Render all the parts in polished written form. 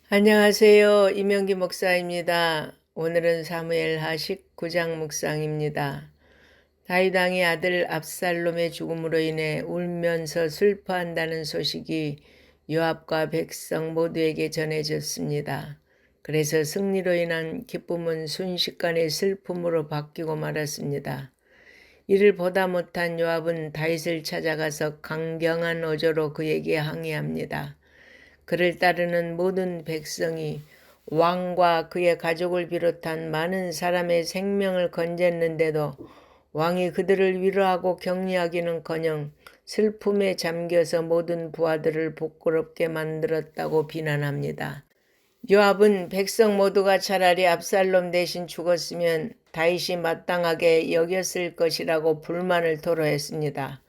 안녕하세요. 이명기 목사입니다. 오늘은 사무엘하 19장 묵상입니다. 다윗 왕의 아들 압살롬의 죽음으로 인해 울면서 슬퍼한다는 소식이 요압과 백성 모두에게 전해졌습니다. 그래서 승리로 인한 기쁨은 순식간에 슬픔으로 바뀌고 말았습니다. 이를 보다 못한 요압은 다윗을 찾아가서 강경한 어조로 그에게 항의합니다. 그를 따르는 모든 백성이 왕과 그의 가족을 비롯한 많은 사람의 생명을 건졌는데도 왕이 그들을 위로하고 격려하기는커녕 슬픔에 잠겨서 모든 부하들을 부끄럽게 만들었다고 비난합니다. 요압은 백성 모두가 차라리 압살롬 대신 죽었으면 다윗이 마땅하게 여겼을 것이라고 불만을 토로했습니다.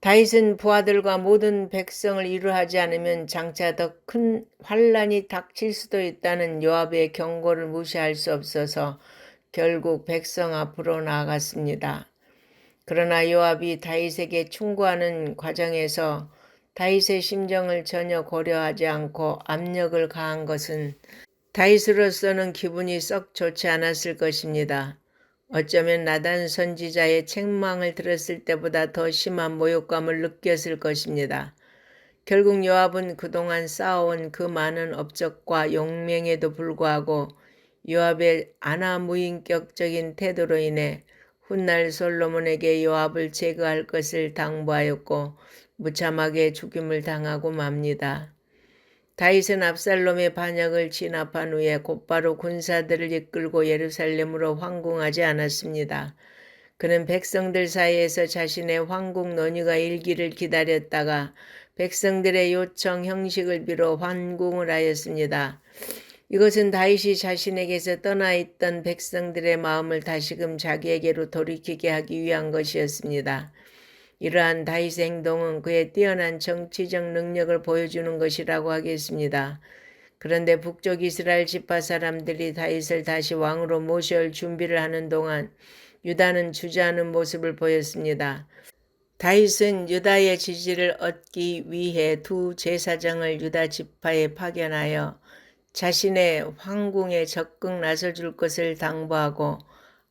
다윗은 부하들과 모든 백성을 위로하지 않으면 장차 더 큰 환란이 닥칠 수도 있다는 요압의 경고를 무시할 수 없어서 결국 백성 앞으로 나아갔습니다. 그러나 요압이 다윗에게 충고하는 과정에서 다윗의 심정을 전혀 고려하지 않고 압력을 가한 것은 다윗으로서는 기분이 썩 좋지 않았을 것입니다. 어쩌면 나단 선지자의 책망을 들었을 때보다 더 심한 모욕감을 느꼈을 것입니다. 결국 요압은 그동안 쌓아온 그 많은 업적과 용맹에도 불구하고 요압의 아나무인격적인 태도로 인해 훗날 솔로몬에게 요압을 제거할 것을 당부하였고 무참하게 죽임을 당하고 맙니다. 다윗은 압살롬의 반역을 진압한 후에 곧바로 군사들을 이끌고 예루살렘으로 황궁하지 않았습니다. 그는 백성들 사이에서 자신의 황궁 논의가 일기를 기다렸다가 백성들의 요청 형식을 비롯 환궁을 하였습니다. 이것은 다윗이 자신에게서 떠나 있던 백성들의 마음을 다시금 자기에게로 돌이키게 하기 위한 것이었습니다. 이러한 다윗의 행동은 그의 뛰어난 정치적 능력을 보여주는 것이라고 하겠습니다. 그런데 북쪽 이스라엘 지파 사람들이 다윗을 다시 왕으로 모셔올 준비를 하는 동안 유다는 주저하는 모습을 보였습니다. 다윗은 유다의 지지를 얻기 위해 두 제사장을 유다 지파에 파견하여 자신의 황궁에 적극 나서줄 것을 당부하고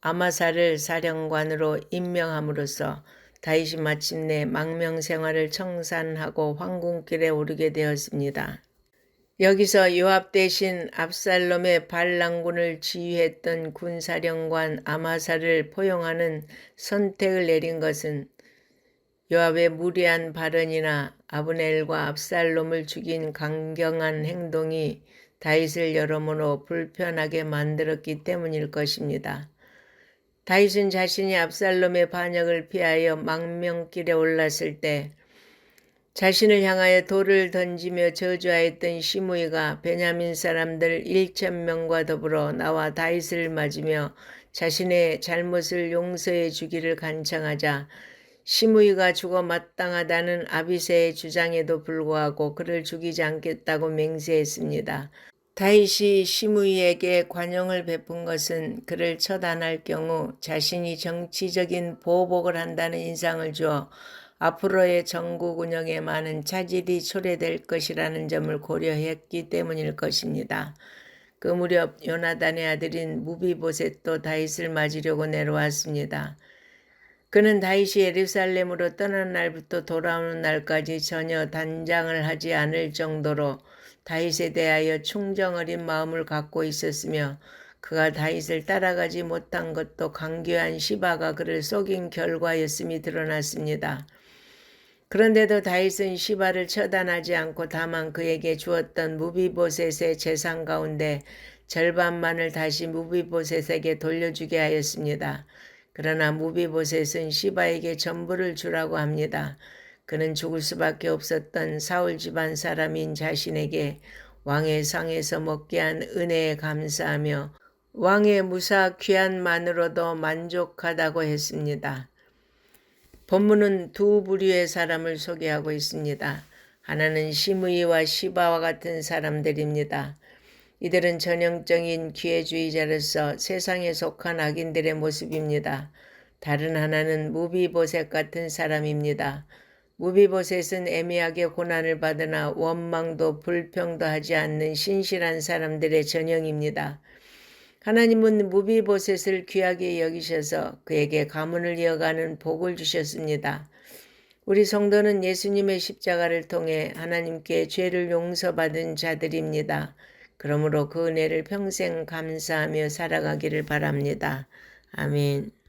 아마사를 사령관으로 임명함으로써 다윗이 마침내 망명 생활을 청산하고 황궁길에 오르게 되었습니다. 여기서 요압 대신 압살롬의 반란군을 지휘했던 군사령관 아마사를 포용하는 선택을 내린 것은 요압의 무리한 발언이나 아브넬과 압살롬을 죽인 강경한 행동이 다윗을 여러모로 불편하게 만들었기 때문일 것입니다. 다윗은 자신이 압살롬의 반역을 피하여 망명길에 올랐을 때 자신을 향하여 돌을 던지며 저주하였던 시므이가 베냐민 사람들 1,000명과 더불어 나와 다윗을 맞으며 자신의 잘못을 용서해 주기를 간청하자 시므이가 죽어 마땅하다는 아비새의 주장에도 불구하고 그를 죽이지 않겠다고 맹세했습니다. 다윗이 시므이에게 관용을 베푼 것은 그를 처단할 경우 자신이 정치적인 보복을 한다는 인상을 주어 앞으로의 정국 운영에 많은 차질이 초래될 것이라는 점을 고려했기 때문일 것입니다. 그 무렵 요나단의 아들인 무비보셋도 다윗을 맞으려고 내려왔습니다. 그는 다윗이 예루살렘으로 떠난 날부터 돌아오는 날까지 전혀 단장을 하지 않을 정도로 다윗에 대하여 충정 어린 마음을 갖고 있었으며 그가 다윗을 따라가지 못한 것도 강교한 시바가 그를 속인 결과였음이 드러났습니다. 그런데도 다윗은 시바를 처단하지 않고 다만 그에게 주었던 무비보셋의 재산 가운데 절반만을 다시 무비보셋에게 돌려주게 하였습니다. 그러나 무비보셋은 시바에게 전부를 주라고 합니다. 그는 죽을 수밖에 없었던 사울 집안 사람인 자신에게 왕의 상에서 먹게 한 은혜에 감사하며 왕의 무사 귀환만으로도 만족하다고 했습니다. 본문은 두 부류의 사람을 소개하고 있습니다. 하나는 시므이와 시바와 같은 사람들입니다. 이들은 전형적인 기회주의자로서 세상에 속한 악인들의 모습입니다. 다른 하나는 무비보셋 같은 사람입니다. 무비보셋은 애매하게 고난을 받으나 원망도 불평도 하지 않는 신실한 사람들의 전형입니다. 하나님은 무비보셋을 귀하게 여기셔서 그에게 가문을 이어가는 복을 주셨습니다. 우리 성도는 예수님의 십자가를 통해 하나님께 죄를 용서받은 자들입니다. 그러므로 그 은혜를 평생 감사하며 살아가기를 바랍니다. 아멘.